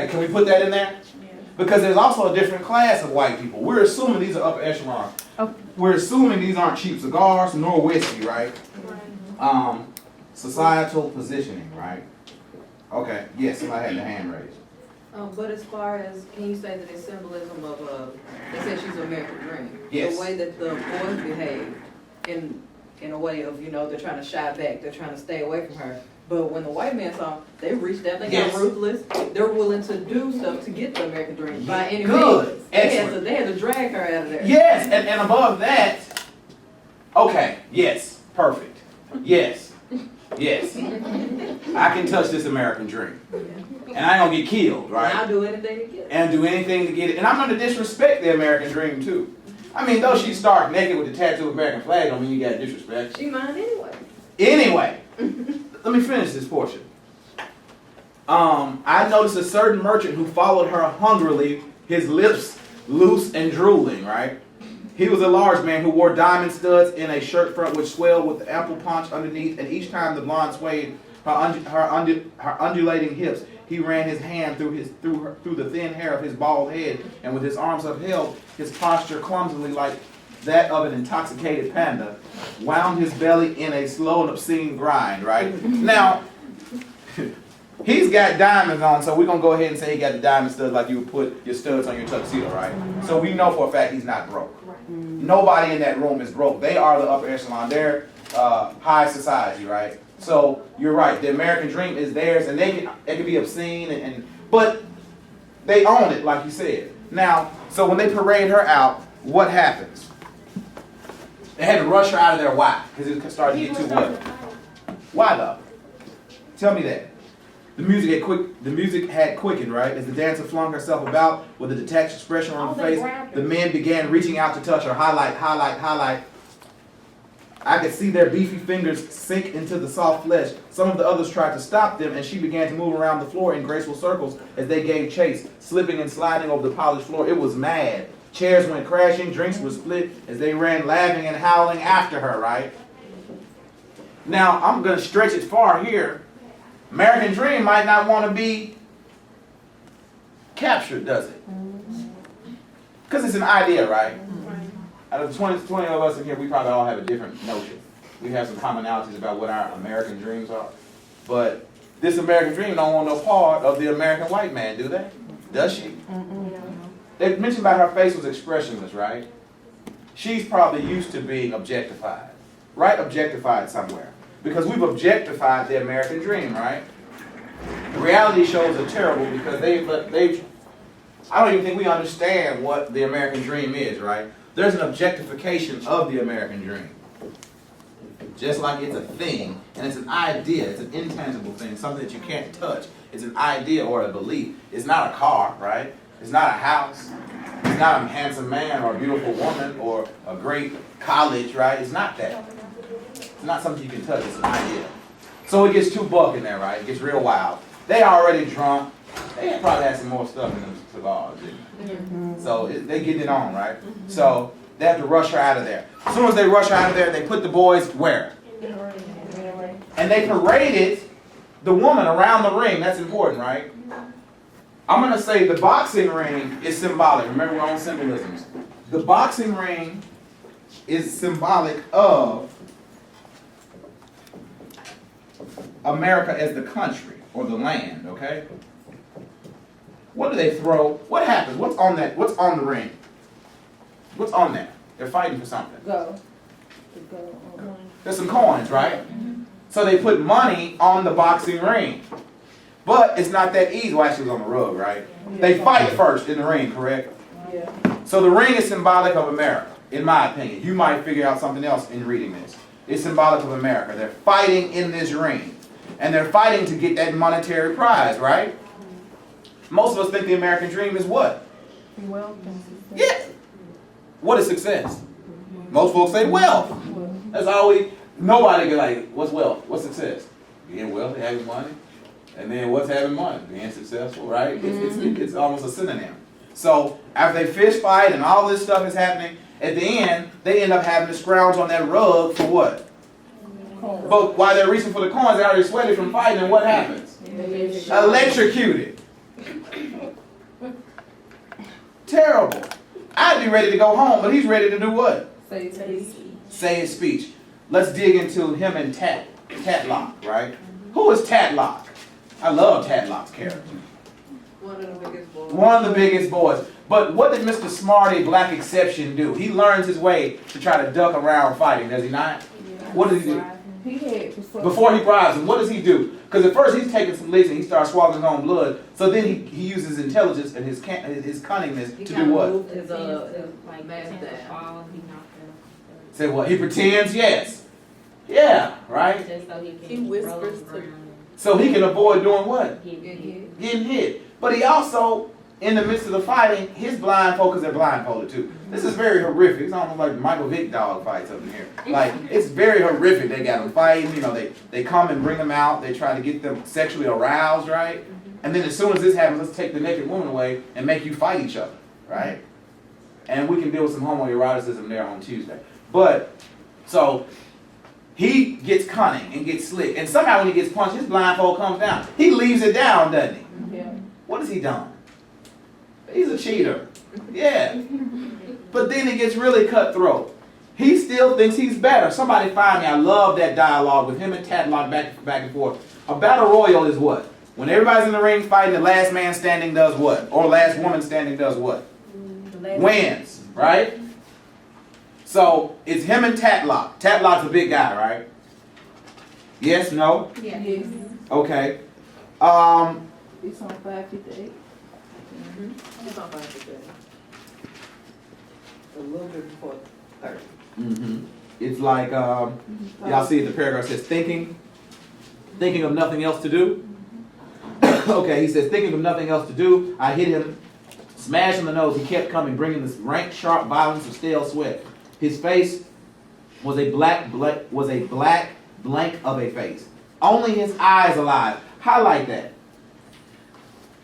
Okay, can we put that in there? Because there's also a different class of white people. We're assuming these are upper echelon. Oh. We're assuming these aren't cheap cigars nor whiskey, right? Societal positioning, right? Okay, yes, somebody had their hand raised. But as far as, can you say that it's symbolism of, they said she's an American dream? Yes. The way that the boys behave in a way of, they're trying to shy back, they're trying to stay away from her. But when the white man saw, they reached out, they got ruthless, they're willing to do stuff to get the American dream by any means. Good, They excellent. had to drag her out of there. Yes, and above that, okay, yes, perfect. Yes, yes. I can touch this American dream. And I ain't gonna get killed, right? And I'll do anything to get it. And do anything to get it. And I'm gonna disrespect the American dream too. I mean, though she's stark naked with the tattoo American flag, don't mean you got disrespect. She mine anyway. Anyway, let me finish this portion. I noticed a certain merchant who followed her hungrily, his lips loose and drooling, right? He was a large man who wore diamond studs in a shirt front which swelled with ample paunch underneath, and each time the blonde swayed her undulating hips, he ran his hand through the thin hair of his bald head, and with his arms upheld, his posture clumsily like that of an intoxicated panda, wound his belly in a slow and obscene grind, right? Now, he's got diamonds on, so we're going to go ahead and say he got the diamond studs like you would put your studs on your tuxedo, right? So we know for a fact he's not broke. Nobody in that room is broke. They are the upper echelon. They're high society, right? So you're right. The American dream is theirs, and they can be obscene, but they own it, like you said. Now, so when they parade her out, what happens? They had to rush her out of there. Why? Because it started to get too what? Why though? Tell me that. The music had quickened, right? As the dancer flung herself about with a detached expression on her face, the men began reaching out to touch her. Highlight, highlight, highlight. I could see their beefy fingers sink into the soft flesh. Some of the others tried to stop them, and she began to move around the floor in graceful circles as they gave chase, slipping and sliding over the polished floor. It was mad. Chairs went crashing, drinks were split as they ran laughing and howling after her, right? Now, I'm going to stretch it far here. American dream might not want to be captured, does it? Because it's an idea, right? Out of the 20 of us in here, we probably all have a different notion. We have some commonalities about what our American dreams are. But this American dream don't want no part of the American white man, do they? Does she? They mentioned about her face was expressionless, right? She's probably used to being objectified. Right? Objectified somewhere. Because we've objectified the American dream, right? The reality shows are terrible because I don't even think we understand what the American dream is, right? There's an objectification of the American dream. Just like it's a thing, and it's an idea, it's an intangible thing, something that you can't touch. It's an idea or a belief. It's not a car, right? It's not a house. It's not a handsome man or a beautiful woman or a great college, right? It's not that. It's not something you can touch, it's an idea. So it gets too buck in there, right? It gets real wild. They already drunk. They probably had some more stuff in them cigars, didn't they? So they getting it on, right? So they have to rush her out of there. As soon as they rush her out of there, they put the boys where? And they paraded the woman around the ring. That's important, right? I'm going to say the boxing ring is symbolic. Remember, we're on symbolisms. The boxing ring is symbolic of America as the country or the land, okay? What do they throw? What happens? What's on that? What's on the ring? What's on that? They're fighting for something. There's some coins, right? So they put money on the boxing ring. But it's not that easy. Well, actually, it was on the rug, right? They fight first in the ring, correct? Yeah. So the ring is symbolic of America, in my opinion. You might figure out something else in reading this. It's symbolic of America. They're fighting in this ring. And they're fighting to get that monetary prize, right? Most of us think the American dream is what? Wealth. Yeah. What is success? Most folks say wealth. That's all nobody get like, what's wealth? What's success? Being wealthy, having money. And then what's having money? Being successful, right? It's almost a synonym. So after they fish fight and all this stuff is happening, at the end, they end up having to scrounge on that rug for what? But while they're reaching for the coins, they already sweated from fighting, and what happens? Electrocuted. terrible. I'd be ready to go home, but he's ready to do what? Say his speech. Say his speech. Let's dig into him and Tatlock, right? Who is Tatlock? I love Tatlock's character. One of the biggest boys. One of the biggest boys. But what did Mr. Smarty Black Exception do? He learns his way to try to duck around fighting, does he not? What does he do? Before he bribes him, what does he do? Because at first he's taking some licks and he starts swallowing his own blood. So then he uses intelligence and his cunningness to do what? His mask down. Say what? He pretends, yes. Yeah, right? He whispers to So he can avoid doing what? Getting Getting hit. But he also, in the midst of the fighting, his blindfold, because they're blindfolded too. This is very horrific. It's almost like Michael Vick dog fights up in here. Like, it's very horrific. They got them fighting, you know, they come and bring them out. They try to get them sexually aroused, right? And then as soon as this happens, let's take the naked woman away and make you fight each other, right? And we can deal with some homoeroticism there on Tuesday. But, so, he gets cunning and gets slick. And somehow when he gets punched, his blindfold comes down. He leaves it down, doesn't he? Yeah. What has he done? He's a cheater. Yeah. But then it gets really cutthroat. He still thinks he's better. Somebody find me. I love that dialogue with him and Tatlock back and forth. A battle royal is what? When everybody's in the ring fighting, the last man standing does what? Or last woman standing does what? Wins, right? So it's him and Tatlock. Tatlock's a big guy, right? Yes, no? Yes. Okay. He's on 558. He's on 5%. A little bit before 30. It's like, y'all see the paragraph says thinking of nothing else to do. Okay, he says thinking of nothing else to do, I hit him, smash on the nose. He kept coming, bringing this rank, sharp violence of stale sweat. His face was a black blank of a face. Only his eyes alive. Highlight that.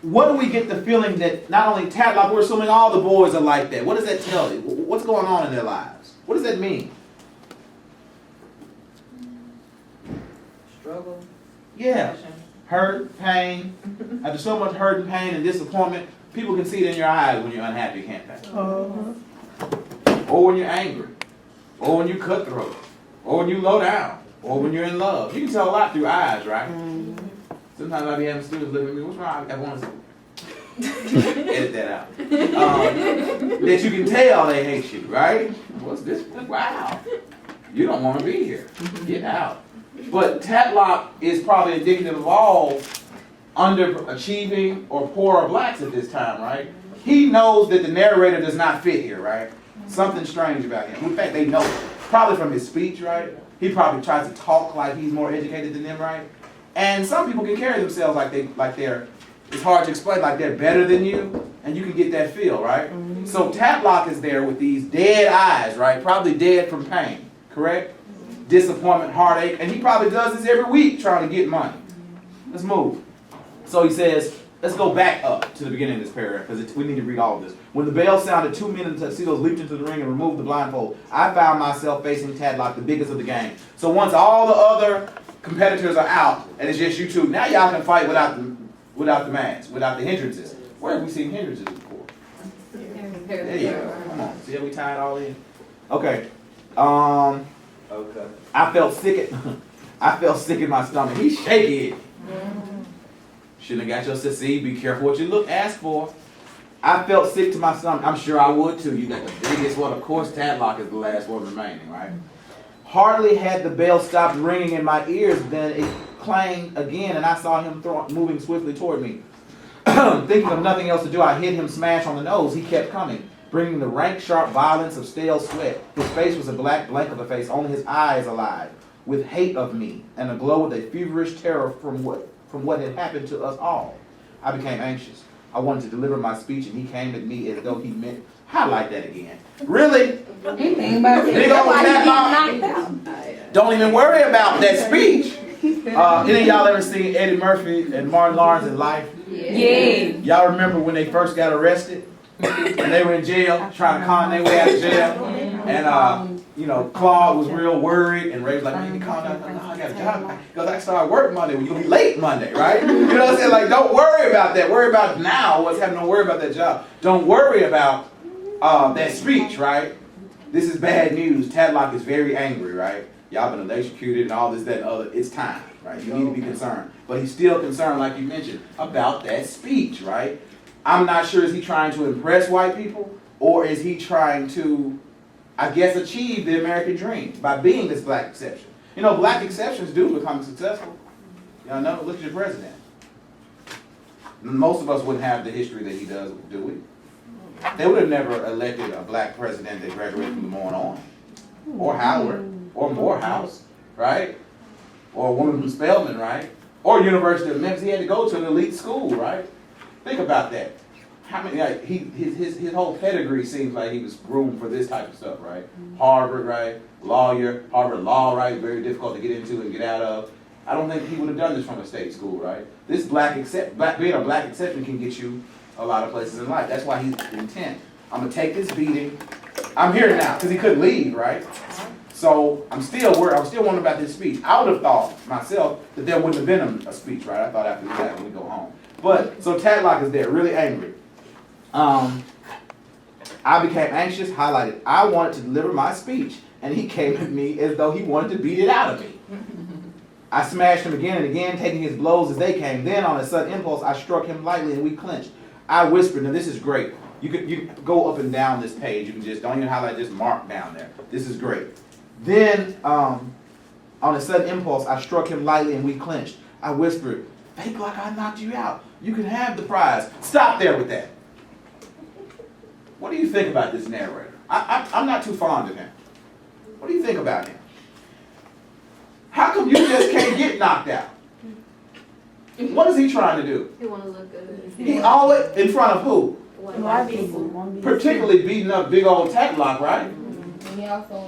What do we get the feeling that not only Tatlock, we're assuming all the boys are like that? What does that tell you? What's going on in their lives? What does that mean? Struggle. Yeah. Passion. Hurt, pain. After so much hurt and pain and disappointment, people can see it in your eyes when you're unhappy, can't they? Or when you're angry. Or when you're cutthroat. Or when you low down. Or when you're in love. You can tell a lot through eyes, right? Sometimes I be having students look at me, what's wrong? I want to edit that out. That you can tell they hate you, right? What's this? Wow. You don't want to be here. Get out. But Tatlock is probably indicative of all underachieving or poorer blacks at this time, right? He knows that the narrator does not fit here, right? Something strange about him. In fact, they know it. Probably from his speech, right? He probably tries to talk like he's more educated than them, right? And some people can carry themselves like they're, it's hard to explain, like they're better than you, and you can get that feel, right? So Tatlock is there with these dead eyes, right? Probably dead from pain, correct? Disappointment, heartache, and he probably does this every week trying to get money. Let's move. So he says, let's go back up to the beginning of this paragraph, because we need to read all of this. When the bell sounded, 2 men in tuxedos leaped into the ring and removed the blindfold. I found myself facing Tatlock, the biggest of the gang. So once all the other competitors are out, and it's just you two, now y'all can fight without the mask, without the hindrances. Where have we seen hindrances before? There you go. Come on. See how we tie it all in? Okay. Okay. I felt sick in my stomach. He's shaky. Shouldn't have got your see. Be careful what you ask for. I felt sick to my stomach. I'm sure I would too. You got the biggest one. Of course, Tatlock is the last one remaining, right? Hardly had the bell stopped ringing in my ears than it clanged again, and I saw him moving swiftly toward me. Thinking of nothing else to do, I hit him smash on the nose. He kept coming, bringing the rank, sharp violence of stale sweat. His face was a black blank of a face, only his eyes alive, with hate of me, and aglow with a feverish terror from what had happened to us all. I became anxious. I wanted to deliver my speech, and he came at me as though he meant, highlight that again. Really? Big old Tatlock. Don't even worry about that speech. Any of y'all ever seen Eddie Murphy and Martin Lawrence in Life? Yeah. Y'all remember when they first got arrested? And they were in jail, trying to con their way out of jail. And, Claude was real worried, and Ray was like, man, you calm down. No, I got a job. Because I started work Monday. Well, you'll be late Monday, right? You know what I'm saying? Like, don't worry about that. Worry about now what's happening. Don't worry about that job. Don't worry about that speech, right? This is bad news. Tadlock is very angry, right? Y'all been electrocuted and all this, that, and other. It's time, right? You need to be concerned. But he's still concerned, like you mentioned, about that speech, right? I'm not sure, is he trying to impress white people? Or is he trying to, I guess, achieve the American dream by being this black exception? You know, black exceptions do become successful. Y'all know, look at your president. Most of us wouldn't have the history that he does, do we? They would have never elected a black president that graduated from the Moore on. Or Howard. Or Morehouse, right? Or a woman from Spelman, right? Or University of Memphis. He had to go to an elite school, right? Think about that. How many? Like, his whole pedigree seems like he was groomed for this type of stuff, right? Harvard, right? Lawyer, Harvard law, right? Very difficult to get into and get out of. I don't think he would have done this from a state school, right? This being a black exception can get you a lot of places in life. That's why he's intent. I'm gonna take this beating. I'm here now because he couldn't leave, right? So I'm still worried. I'm still wondering about this speech. I would have thought myself that there wouldn't have been a speech, right? I thought after that when we go home. But so Tadlock is there, really angry. I became anxious, highlighted. I wanted to deliver my speech, and he came at me as though he wanted to beat it out of me. I smashed him again and again, taking his blows as they came. Then, on a sudden impulse, I struck him lightly, and we clenched. I whispered, now this is great. You can go up and down this page. You can just, don't even highlight, just mark down there. This is great. Then, on a sudden impulse, I struck him lightly, and we clenched. I whispered, fake like I knocked you out. You can have the prize. Stop there with that. What do you think about this narrator? I'm not too fond of him. What do you think about him? How come you just can't get knocked out? What is he trying to do? He want to look good. He always, in front of who? White people. Particularly beating up big old Tadlock, right?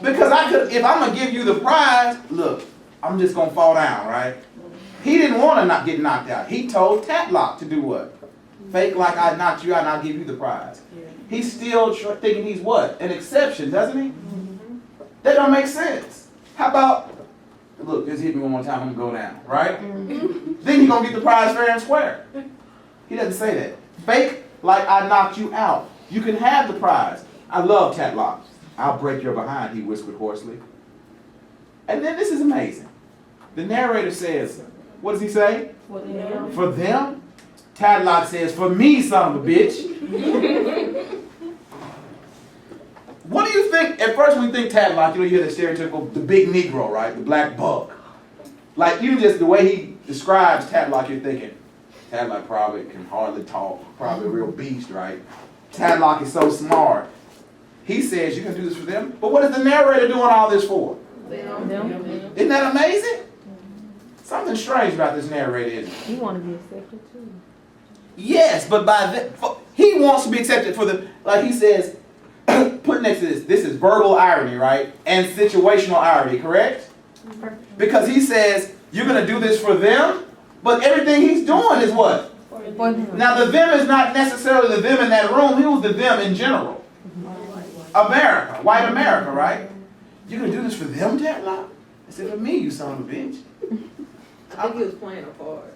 Because if I'm going to give you the prize, look, I'm just going to fall down, right? He didn't want to not get knocked out. He told Tadlock to do what? Fake like I knocked you out and I'll give you the prize. He's still thinking he's what? An exception, doesn't he? That don't make sense. How about, look, just hit me one more time, I'm going to go down, right? Then you're going to get the prize fair and square. He doesn't say that. Fake like I knocked you out. You can have the prize. I love Tadlock. I'll break your behind, he whispered hoarsely. And then this is amazing. The narrator says, what does he say? For them. For them? Tadlock says, for me, son of a bitch. What do you think? At first we think Tadlock, you hear the stereotypical, the big Negro, right? The black buck. Like, even just the way he describes Tadlock, you're thinking, Tadlock probably can hardly talk, probably a real beast, right? Tadlock is so smart. He says, you can do this for them. But what is the narrator doing all this for? Them. Isn't that amazing? Something strange about this narrator, isn't it? He want to be accepted too. Yes, but he wants to be accepted for the, like he says, put next to this is verbal irony, right? And situational irony, correct? Because he says, you're going to do this for them, but everything he's doing is what? For them. Now the them is not necessarily the them in that room, he was the them in general. America, white America, right? You're going to do this for them, Tadlock? I said, for me, you son of a bitch. I think he was playing a part.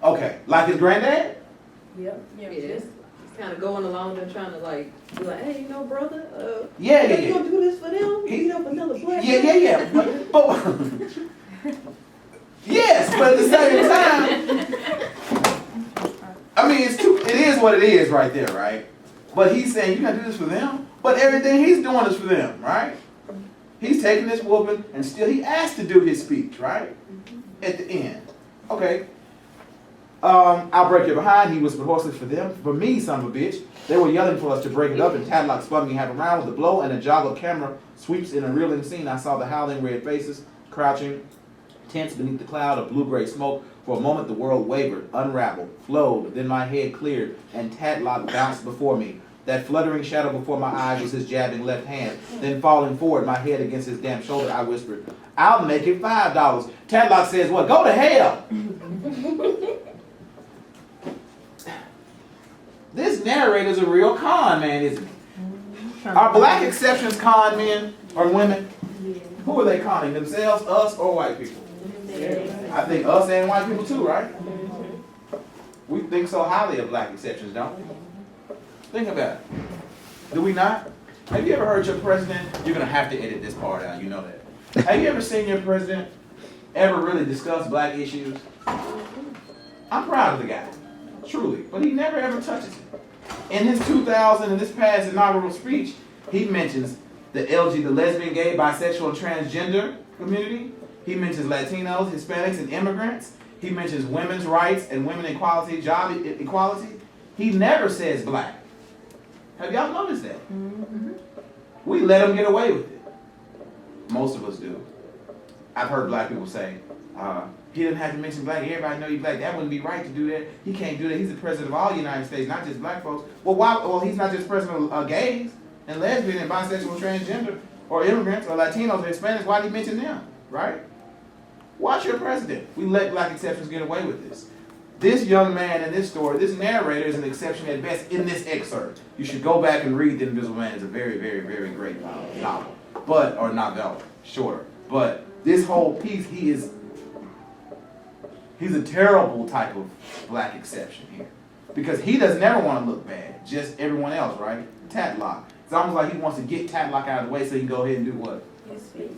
Okay, like his granddad? Yep. Yeah. He's kind of going along and trying to be like, hey, brother, Yeah. You gonna do this for them? Beat up another black man? Yeah. But yes, but at the same time, I mean, it is what it is right there, right? But he's saying, you gotta do this for them? But everything he's doing is for them, right? He's taking this whooping and still he asked to do his speech, right? At the end. Okay. I'll break your behind, he whispered hoarsely, for them. For me, son of a bitch. They were yelling for us to break it up, and Tadlock spun me half around with a blow, and a joggle camera sweeps in a reeling scene. I saw the howling red faces, crouching, tense beneath the cloud of blue-gray smoke. For a moment, the world wavered, unraveled, flowed, then my head cleared, and Tadlock bounced before me. That fluttering shadow before my eyes was his jabbing left hand. Then falling forward, my head against his damp shoulder, I whispered, I'll make it $5. Tadlock says, what? Go to hell! This narrator's a real con man, isn't he? Are black exceptions con men or women? Who are they conning? Themselves, us, or white people? I think us and white people too, right? We think so highly of black exceptions, don't we? Think about it. Do we not? Have you ever heard your president? You're gonna have to edit this part out. You know that. Have you ever seen your president ever really discuss black issues? I'm proud of the guy, truly, but he never ever touches it. In his 2000 and this past inaugural speech, he mentions the the lesbian, gay, bisexual, and transgender community. He mentions Latinos, Hispanics, and immigrants. He mentions women's rights and women equality, job equality. He never says black. Have y'all noticed that? Mm-hmm. We let him get away with it. Most of us do. I've heard black people say, he doesn't have to mention black. Everybody know he's black. That wouldn't be right to do that. He can't do that. He's the president of all the United States, not just black folks. Well, why? Well, he's not just president of gays and lesbian and bisexual, transgender, or immigrants, or Latinos, or Hispanics. Why did he mention them? Right? Watch your president. We let black exceptions get away with this. This young man in this story, this narrator is an exception at best in this excerpt. You should go back and read The Invisible Man. It's a very, very, very great novel. Or novel, shorter. But this whole piece, he's a terrible type of black exception here. Because he does never want to look bad, just everyone else, right? Tatlock. It's almost like he wants to get Tatlock out of the way so he can go ahead and do what? His speech.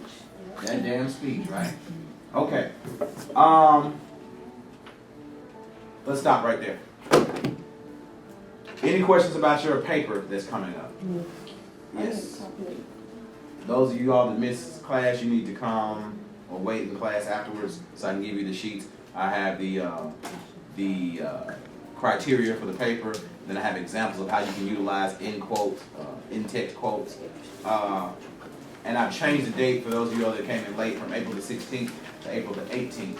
That damn speech, right? Okay. Let's stop right there. Any questions about your paper that's coming up? Yes. Those of you all that missed class, you need to come or wait in class afterwards so I can give you the sheets. I have the criteria for the paper. Then I have examples of how you can utilize in quotes, in text quotes. And I've changed the date for those of you all that came in late from April the 16th to April the 18th.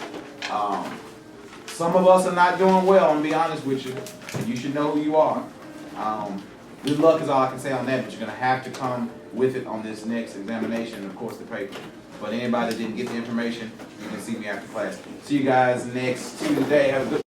Some of us are not doing well, I'm gonna be honest with you, and you should know who you are. Good luck is all I can say on that, but you're gonna have to come with it on this next examination and of course the paper. But anybody that didn't get the information, you can see me after class. See you guys next Tuesday. Have a good